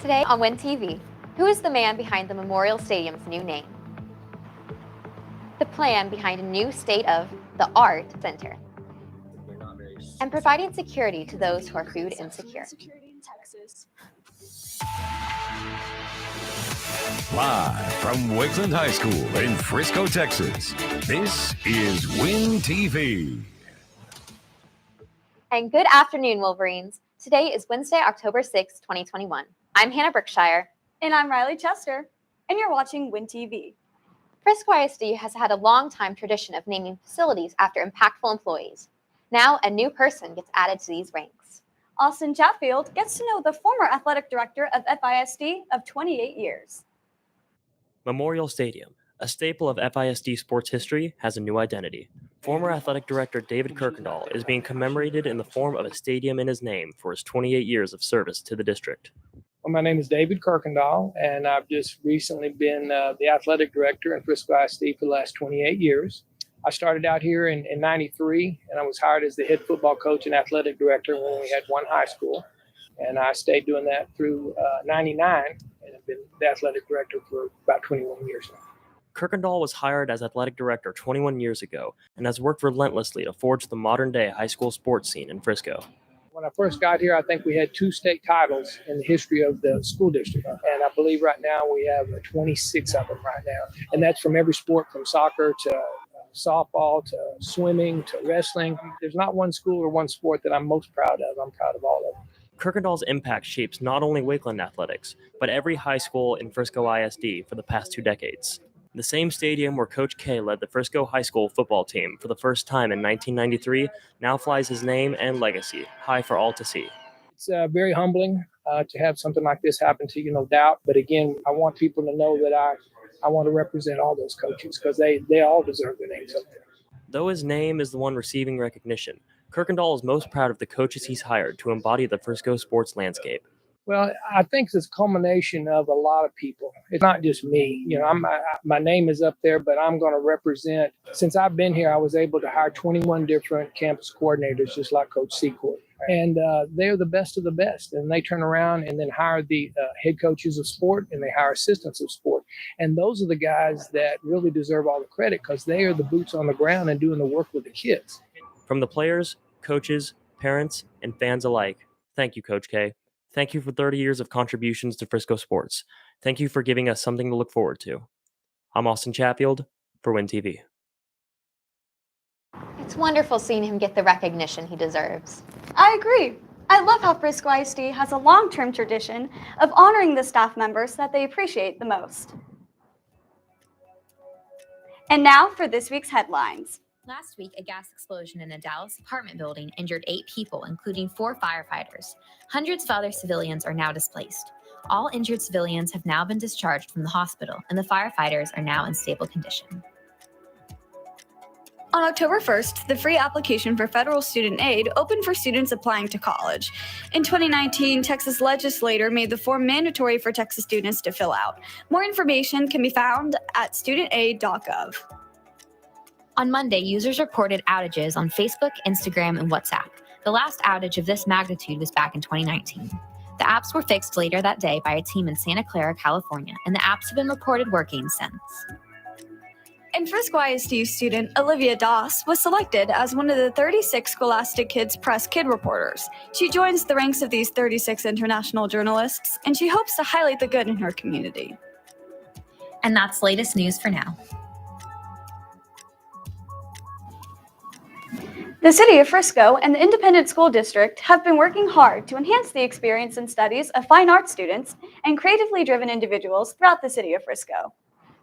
Today on Win TV, who is the man behind the Memorial Stadium's new name? The plan behind a new state-of-the-art center. And providing security to those who are food insecure. Live from Wakeland High School in Frisco, Texas, this is Win TV. And good afternoon, Wolverines. Today is Wednesday, October 6, 2021. I'm Hannah Brookshire. And I'm Riley Chester. And you're watching Win TV. Frisco ISD has had a long-time tradition of naming facilities after impactful employees. Now, a new person gets added to these ranks. Austin Chatfield gets to know the former athletic director of FISD of 28 years. Memorial Stadium, a staple of FISD sports history, has a new identity. Former athletic director David Kirkendall is being commemorated in the form of a stadium in his name for his 28 years of service to the district. Well, my name is David Kirkendall, and I've just recently been the athletic director in Frisco ISD for the last 28 years. I started out here in 93, and I was hired as the head football coach and athletic director when we had one high school. And I stayed doing that through 99, and I've been the athletic director for about 21 years now. Kirkendall was hired as athletic director 21 years ago and has worked relentlessly to forge the modern-day high school sports scene in Frisco. When I first got here, I think we had 2 state titles in the history of the school district. And I believe right now we have 26 of them right now. And that's from every sport, from soccer to softball to swimming to wrestling. There's not one school or one sport that I'm most proud of. I'm proud of all of them. Kirkendall's impact shapes not only Wakeland athletics, but every high school in Frisco ISD for the past 2 decades. The same stadium where Coach K led the Frisco High School football team for the first time in 1993 now flies his name and legacy high for all to see. It's very humbling to have something like this happen to you, no doubt. But again, I want people to know that I want to represent all those coaches because they all deserve their names up there. Though his name is the one receiving recognition, Kirkendall is most proud of the coaches he's hired to embody the Frisco sports landscape. Well, I think it's a culmination of a lot of people. It's not just me. You know, my name is up there, but I'm going to represent. Since I've been here, I was able to hire 21 different campus coordinators, just like Coach Secord. And they're the best of the best. And they turn around and then hire the head coaches of sport, and they hire assistants of sport. And those are the guys that really deserve all the credit because they are the boots on the ground and doing the work with the kids. From the players, coaches, parents, and fans alike, thank you, Coach K. Thank you for 30 years of contributions to Frisco sports. Thank you for giving us something to look forward to. I'm Austin Chatfield for Win TV. It's wonderful seeing him get the recognition he deserves. I agree. I love how Frisco ISD has a long-term tradition of honoring the staff members that they appreciate the most. And now for this week's headlines. Last week, a gas explosion in a Dallas apartment building injured 8 people, including 4 firefighters. Hundreds of other civilians are now displaced. All injured civilians have now been discharged from the hospital, and the firefighters are now in stable condition. On October 1st, the free application for federal student aid opened for students applying to college. In 2019, Texas legislature made the form mandatory for Texas students to fill out. More information can be found at studentaid.gov. On Monday, users reported outages on Facebook, Instagram, and WhatsApp. The last outage of this magnitude was back in 2019. The apps were fixed later that day by a team in Santa Clara, California, and the apps have been reported working since. And Frisco ISD student Olivia Doss was selected as one of the 36 Scholastic Kids Press Kid reporters. She joins the ranks of these 36 international journalists, and she hopes to highlight the good in her community. And that's latest news for now. The City of Frisco and the Independent School District have been working hard to enhance the experience and studies of fine arts students and creatively driven individuals throughout the City of Frisco.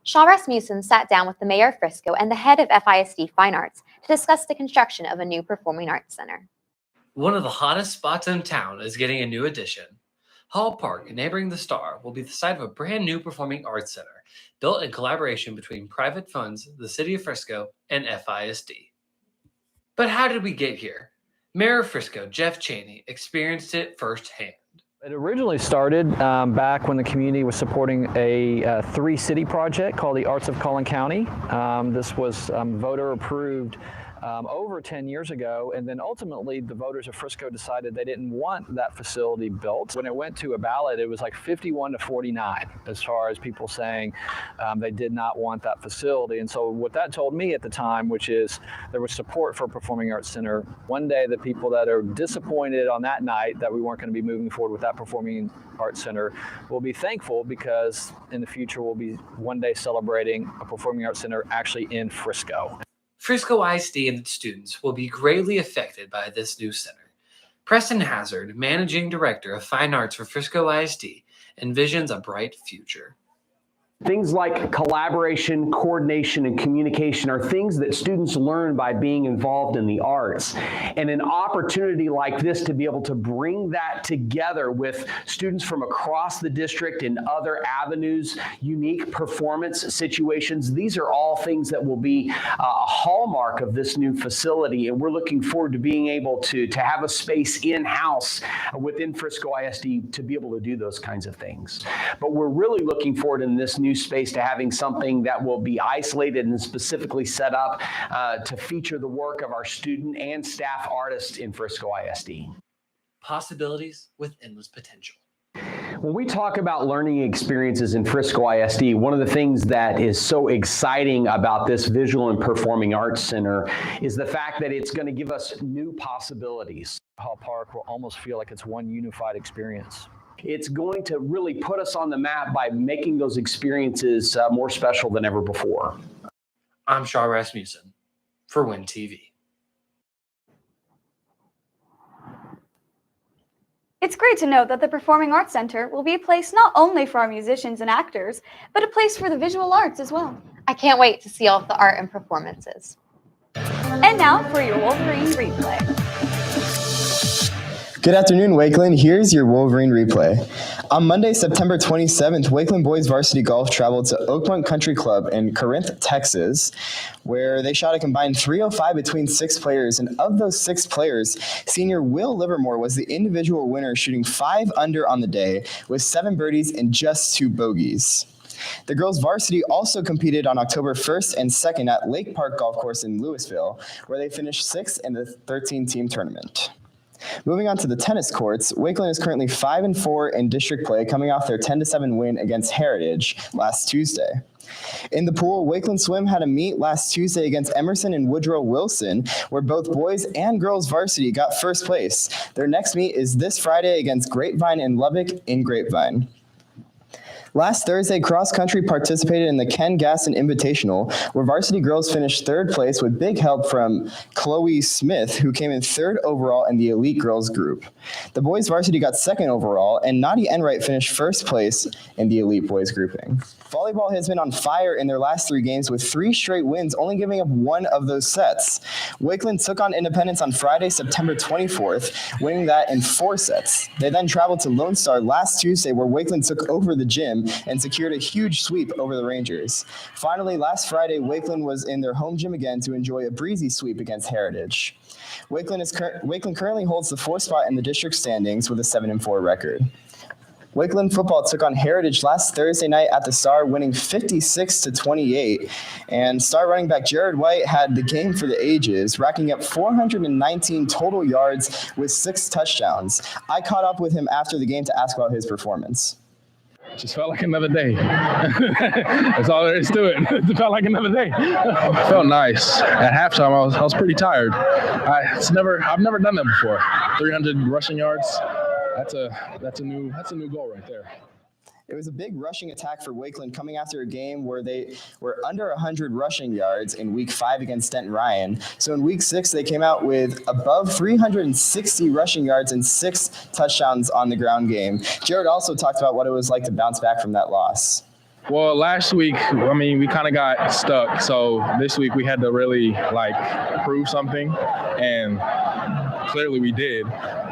Shaw Rasmussen sat down with the mayor of Frisco and the head of FISD Fine Arts to discuss the construction of a new performing arts center. One of the hottest spots in town is getting a new addition. Hall Park, neighboring the Star, will be the site of a brand new performing arts center, built in collaboration between private funds, the City of Frisco, and FISD. But how did we get here? Mayor of Frisco, Jeff Chaney, experienced it firsthand. It originally started back when the community was supporting a three-city project called the Arts of Collin County. This was voter approved over 10 years ago, and then ultimately the voters of Frisco decided they didn't want that facility built. When it went to a ballot, it was like 51 to 49 as far as people saying they did not want that facility. And so what that told me at the time, which is there was support for a Performing Arts Center. One day the people that are disappointed on that night that we weren't going to be moving forward with that Performing Arts Center will be thankful, because in the future we'll be one day celebrating a Performing Arts Center actually in Frisco. Frisco ISD and its students will be greatly affected by this new center. Preston Hazard, Managing Director of Fine Arts for Frisco ISD, envisions a bright future. Things like collaboration, coordination, and communication are things that students learn by being involved in the arts. And an opportunity like this to be able to bring that together with students from across the district and other avenues, unique performance situations, these are all things that will be a hallmark of this new facility. And we're looking forward to being able to have a space in-house within Frisco ISD to be able to do those kinds of things. But we're really looking forward in this new space to having something that will be isolated and specifically set up to feature the work of our student and staff artists in Frisco ISD. Possibilities with endless potential. When we talk about learning experiences in Frisco ISD, one of the things that is so exciting about this Visual and Performing Arts Center is the fact that it's going to give us new possibilities. Hall Park will almost feel like it's one unified experience. It's going to really put us on the map by making those experiences more special than ever before. I'm Shaw Rasmussen for Win TV. It's great to know that the Performing Arts Center will be a place not only for our musicians and actors, but a place for the visual arts as well. I can't wait to see all of the art and performances. And now for your Wolverine Replay. Good afternoon, Wakeland. Here's your Wolverine Replay. On Monday, September 27th, Wakeland boys varsity golf traveled to Oak Point Country Club in Corinth, Texas, where they shot a combined 305 between 6 players. And of those 6 players, senior Will Livermore was the individual winner, shooting 5 under on the day with 7 birdies and just 2 bogeys. The girls' varsity also competed on October 1st and 2nd at Lake Park Golf Course in Louisville, where they finished 6th in the 13-team tournament. Moving on to the tennis courts, Wakeland is currently 5-4 in district play, coming off their 10-7 win against Heritage last Tuesday. In the pool, Wakeland Swim had a meet last Tuesday against Emerson and Woodrow Wilson, where both boys and girls varsity got first place. Their next meet is this Friday against Grapevine and Lubbock in Grapevine. Last Thursday, cross country participated in the Ken Gaston Invitational, where varsity girls finished 3rd place with big help from Chloe Smith, who came in 3rd overall in the elite girls group. The boys varsity got 2nd overall, and Nadi Enright finished 1st place in the elite boys grouping. Volleyball has been on fire in their last 3 games with 3 straight wins, only giving up 1 of those sets. Wakeland took on Independence on Friday, September 24th, winning that in 4 sets. They then traveled to Lone Star last Tuesday, where Wakeland took over the gym and secured a huge sweep over the Rangers. Finally, last Friday, Wakeland was in their home gym again to enjoy a breezy sweep against Heritage. Wakeland currently holds the 4th spot in the district standings with a 7-4 record. Wakeland football took on Heritage last Thursday night at the Star, winning 56-28. And Star running back Jared White had the game for the ages, racking up 419 total yards with 6 touchdowns. I caught up with him after the game to ask about his performance. Just felt like another day. That's all there is to it. It felt like another day. It felt nice. At halftime, I was pretty tired. I've never done that before. 300 rushing yards. That's a new goal right there. It was a big rushing attack for Wakeland coming after a game where they were under 100 rushing yards in Week 5 against Denton Ryan. So in Week 6, they came out with above 360 rushing yards and 6 touchdowns on the ground game. Jared also talked about what it was like to bounce back from that loss. Well, last week, we kind of got stuck. So this week we had to really prove something, and clearly we did,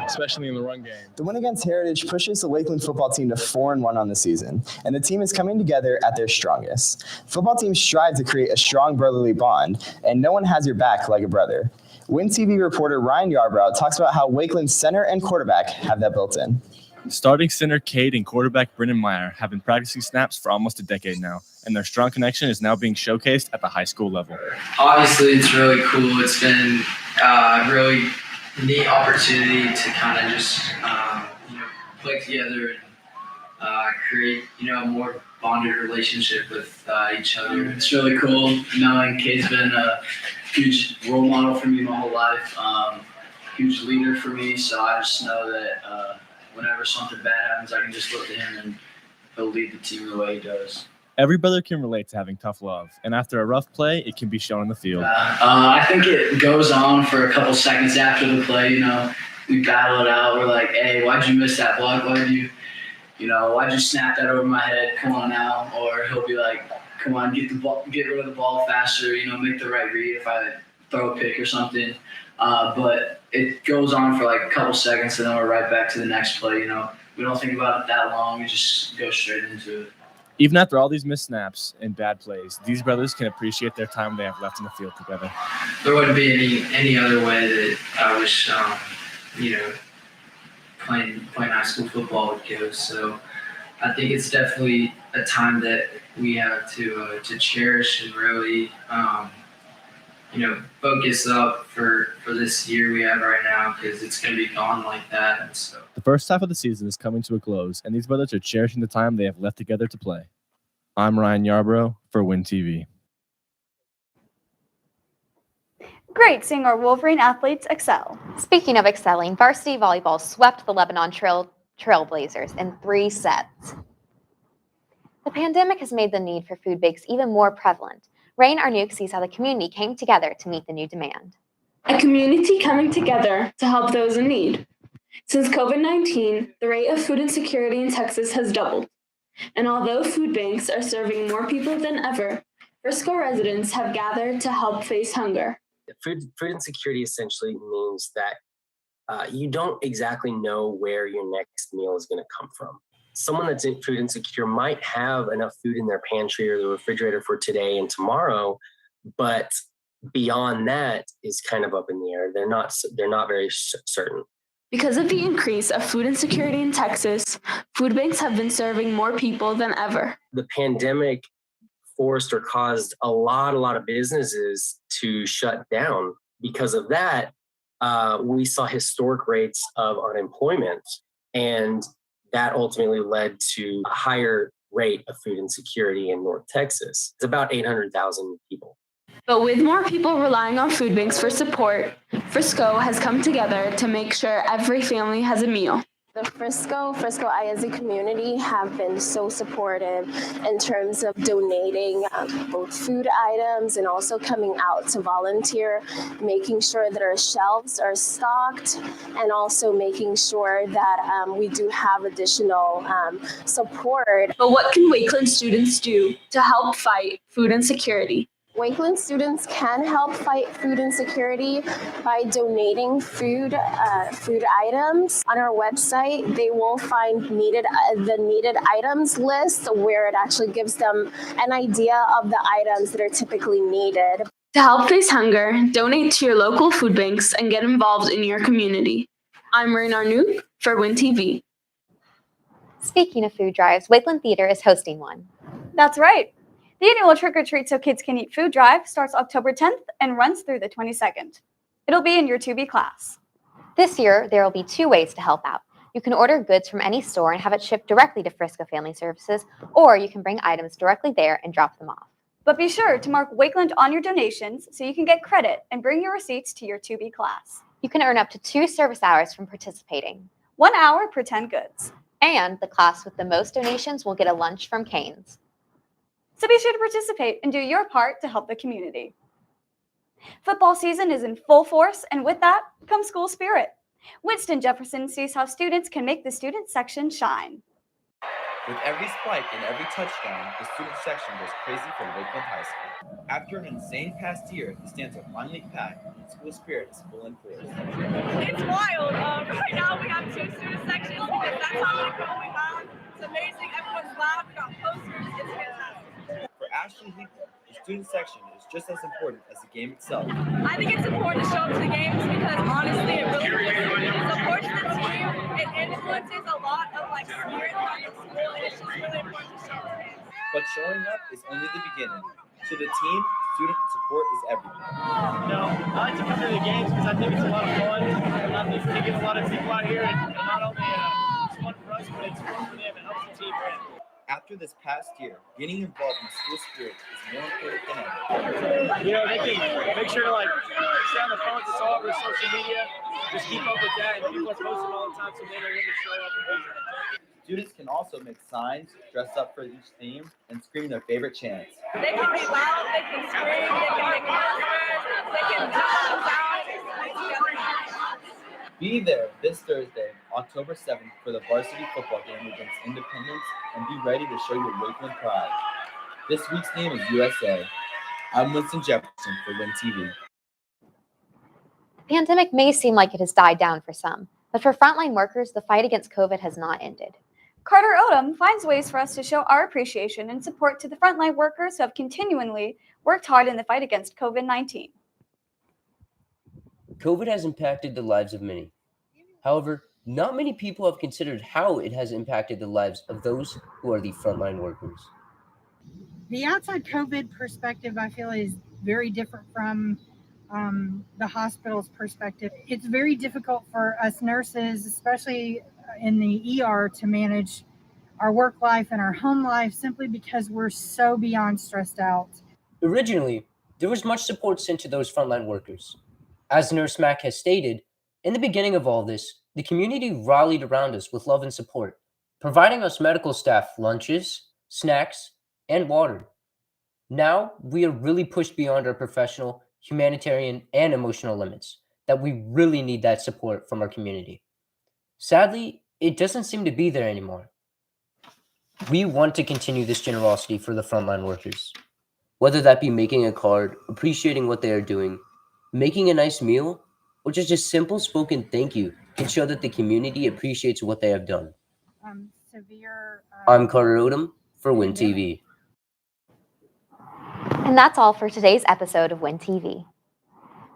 especially in the run game. The win against Heritage pushes the Wakeland football team to 4-1 on the season, and the team is coming together at their strongest. Football teams strive to create a strong brotherly bond, and no one has your back like a brother. Win TV reporter Ryan Yarbrough talks about how Wakeland's center and quarterback have that built in. Starting center Cade and quarterback Brennan Meyer have been practicing snaps for almost a decade now, and their strong connection is now being showcased at the high school level. Obviously, it's really cool. It's been a really neat opportunity to kind of just play together and create a more bonded relationship with each other. It's really cool knowing Cade's been a huge role model for me my whole life, huge leader for me. So I just know that whenever something bad happens, I can just look to him and he'll lead the team the way he does. Every brother can relate to having tough love, and after a rough play, it can be shown in the field. I think it goes on for a couple seconds after the play. We battle it out. We're like, hey, why'd you miss that block? Why'd you snap that over my head? Come on now. Or he'll be like, come on, get rid of the ball faster. Make the right read if I throw a pick or something. But it goes on for like a couple seconds, and then we're right back to the next play. We don't think about it that long. We just go straight into it. Even after all these missed snaps and bad plays, these brothers can appreciate their time they have left in the field together. There wouldn't be any other way that I wish, playing high school football would go. So I think it's definitely a time that we have to cherish and really, focus up for this year we have right now, because it's going to be gone like that. And so the first half of the season is coming to a close, and these brothers are cherishing the time they have left together to play. I'm Ryan Yarbrough for Win TV. Great seeing our Wolverine athletes excel. Speaking of excelling, varsity volleyball swept the Lebanon Trailblazers in 3 sets. The pandemic has made the need for food banks even more prevalent. Rain Arnook sees how the community came together to meet the new demand. A community coming together to help those in need. Since COVID-19, the rate of food insecurity in Texas has doubled. And although food banks are serving more people than ever, Frisco residents have gathered to help face hunger. Food insecurity essentially means that you don't exactly know where your next meal is going to come from. Someone that's food insecure might have enough food in their pantry or the refrigerator for today and tomorrow, but beyond that is kind of up in the air. They're not very certain. Because of the increase of food insecurity in Texas, food banks have been serving more people than ever. The pandemic forced or caused a lot of businesses to shut down. Because of that, we saw historic rates of unemployment, and that ultimately led to a higher rate of food insecurity in North Texas. It's about 800,000 people. But with more people relying on food banks for support, Frisco has come together to make sure every family has a meal. The Frisco ISD community have been so supportive in terms of donating both food items and also coming out to volunteer, making sure that our shelves are stocked, and also making sure that we do have additional support. But what can Wakeland students do to help fight food insecurity? Wakeland students can help fight food insecurity by donating food items. On our website, they will find the needed items list, where it actually gives them an idea of the items that are typically needed. To help face hunger, donate to your local food banks and get involved in your community. I'm Rain Arnook for Win TV. Speaking of food drives, Wakeland Theater is hosting one. That's right. The annual Trick or Treat So Kids Can Eat food drive starts October 10th and runs through the 22nd. It'll be in your 2B class. This year, there will be 2 ways to help out. You can order goods from any store and have it shipped directly to Frisco Family Services, or you can bring items directly there and drop them off. But be sure to mark Wakeland on your donations so you can get credit and bring your receipts to your 2B class. You can earn up to 2 service hours from participating. 1 hour per 10 goods. And the class with the most donations will get a lunch from Cane's. So be sure to participate and do your part to help the community. Football season is in full force, and with that comes school spirit. Winston Jefferson sees how students can make the student section shine. With every spike and every touchdown, the student section goes crazy for Lakeland High School. After an insane past year, the stands are finally packed and school spirit is full in force. It's wild. Right now we have 2 student sections because that's how many people we have. It's amazing. Everyone's loud. We got posters. It's fantastic. For Ashley Heaton, the student section is just as important as the game itself. I think it's important to show up to the games because honestly it really is. It's important to the team. It influences a lot of But showing up is only the beginning. To the team, student support is everything. I like to come to the games because I think it's a lot of fun. I think we get a lot of people out here, and not only it's fun for us, but it's fun for them. It helps the team win. After this past year, getting involved in school spirit is more important than ever. They can make sure to stay on the phones. It's all over social media. Just keep up with that, and people are posting all the time, so they know when to show up and be there. Students can also make signs, dress up for each theme, and scream their favorite chants. They can be loud, they can scream, they can make announcements, they can shout. Be there this Thursday, October 7th, for the varsity football game against Independence, and be ready to show your Wakeland pride. This week's theme is USA. I'm Winston Jefferson for Win TV. The pandemic may seem like it has died down for some, but for frontline workers, the fight against COVID has not ended. Carter Odom finds ways for us to show our appreciation and support to the frontline workers who have continually worked hard in the fight against COVID-19. COVID has impacted the lives of many. However, not many people have considered how it has impacted the lives of those who are the frontline workers. The outside COVID perspective, I feel, is very different from the hospital's perspective. It's very difficult for us nurses, especially in the ER, to manage our work life and our home life simply because we're so beyond stressed out. Originally, there was much support sent to those frontline workers. As Nurse Mack has stated, in the beginning of all this, the community rallied around us with love and support, providing us medical staff lunches, snacks, and water. Now, we are really pushed beyond our professional, humanitarian, and emotional limits, that we really need that support from our community. Sadly, it doesn't seem to be there anymore. We want to continue this generosity for the frontline workers, whether that be making a card, appreciating what they are doing, making a nice meal, or just a simple spoken thank you can show that the community appreciates what they have done. I'm Carter Odom for Win TV. And that's all for today's episode of Win TV.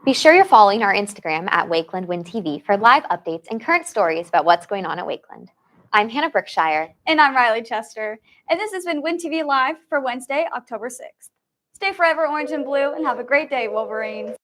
Be sure you're following our Instagram at Wakeland Win TV for live updates and current stories about what's going on at Wakeland. I'm Hannah Brookshire. And I'm Riley Chester. And this has been Win TV Live for Wednesday, October 6th. Stay forever orange and blue and have a great day, Wolverines.